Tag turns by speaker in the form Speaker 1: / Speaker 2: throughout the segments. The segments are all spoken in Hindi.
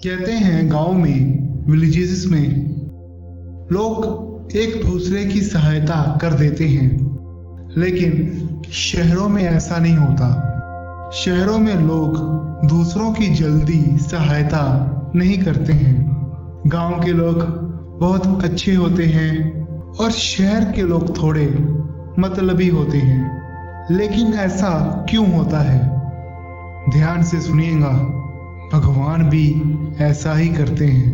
Speaker 1: कहते हैं गांव में, विलेजेस में लोग एक दूसरे की सहायता कर देते हैं, लेकिन शहरों में ऐसा नहीं होता। शहरों में लोग दूसरों की जल्दी सहायता नहीं करते हैं। गांव के लोग बहुत अच्छे होते हैं और शहर के लोग थोड़े मतलबी होते हैं। लेकिन ऐसा क्यों होता है? ध्यान से सुनिएगा, भगवान भी ऐसा ही करते हैं।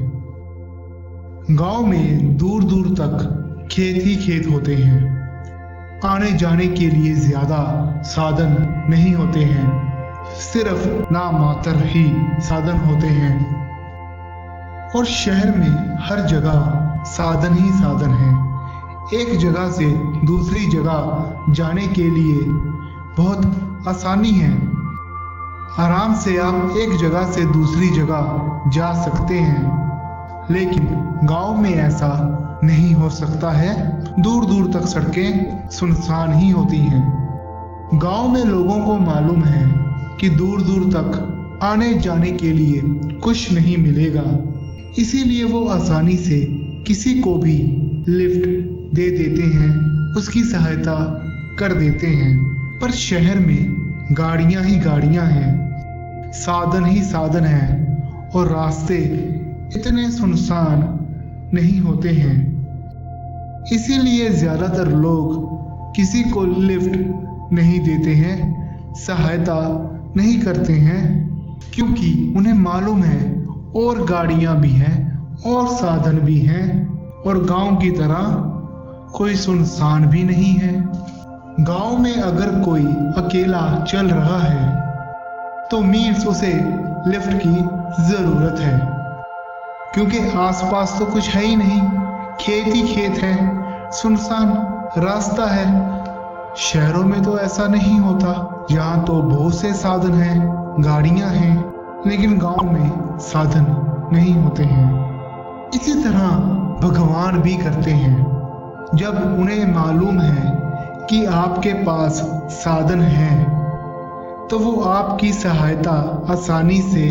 Speaker 1: गांव में दूर दूर तक खेत ही खेत होते हैं। आने जाने के लिए ज्यादा साधन नहीं होते हैं, सिर्फ नामात्र ही साधन होते हैं। और शहर में हर जगह साधन ही साधन है। एक जगह से दूसरी जगह जाने के लिए बहुत आसानी है। आराम से आप एक जगह से दूसरी जगह जा सकते हैं, लेकिन गांव में ऐसा नहीं हो सकता है। दूर दूर तक सड़कें सुनसान ही होती हैं। गांव में लोगों को मालूम है कि दूर दूर तक आने जाने के लिए कुछ नहीं मिलेगा, इसीलिए वो आसानी से किसी को भी लिफ्ट दे देते हैं, उसकी सहायता कर देते हैं। पर शहर में गाड़ियां ही गाड़ियां हैं, साधन ही साधन हैं और रास्ते इतने सुनसान नहीं होते हैं। इसीलिए ज्यादातर लोग किसी को लिफ्ट नहीं देते हैं, सहायता नहीं करते हैं, क्योंकि उन्हें मालूम है और गाड़ियां भी हैं और साधन भी हैं और गांव की तरह कोई सुनसान भी नहीं है। गांव में अगर कोई अकेला चल रहा है तो मीन्स उसे लिफ्ट की जरूरत है, क्योंकि आसपास तो कुछ है ही नहीं, खेत ही खेत है, सुनसान रास्ता है। शहरों में तो ऐसा नहीं होता, यहाँ तो बहुत से साधन हैं, गाड़ियां हैं, लेकिन गांव में साधन नहीं होते हैं। इसी तरह भगवान भी करते हैं। जब उन्हें मालूम है कि आपके पास साधन है तो वो आपकी सहायता आसानी से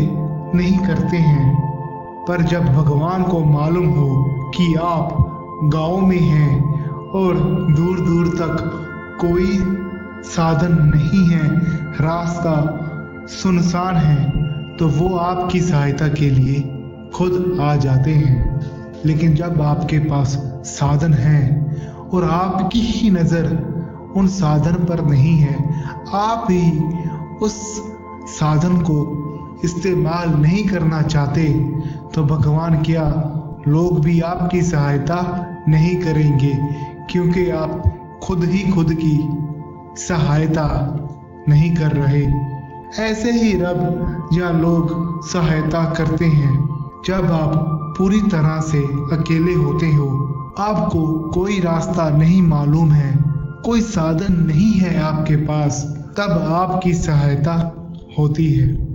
Speaker 1: नहीं करते हैं। पर जब भगवान को मालूम हो कि आप गांव में हैं और दूर दूर तक कोई साधन नहीं है, रास्ता सुनसान है, तो वो आपकी सहायता के लिए खुद आ जाते हैं। लेकिन जब आपके पास साधन है और आपकी ही नजर उन साधन पर नहीं है, आप ही उस साधन को इस्तेमाल नहीं करना चाहते, तो भगवान क्या, लोग भी आपकी सहायता नहीं करेंगे, क्योंकि आप खुद ही खुद की सहायता नहीं कर रहे। ऐसे ही रब या लोग सहायता करते हैं जब आप पूरी तरह से अकेले होते हो, आपको कोई रास्ता नहीं मालूम है, कोई साधन नहीं है आपके पास, तब आपकी सहायता होती है।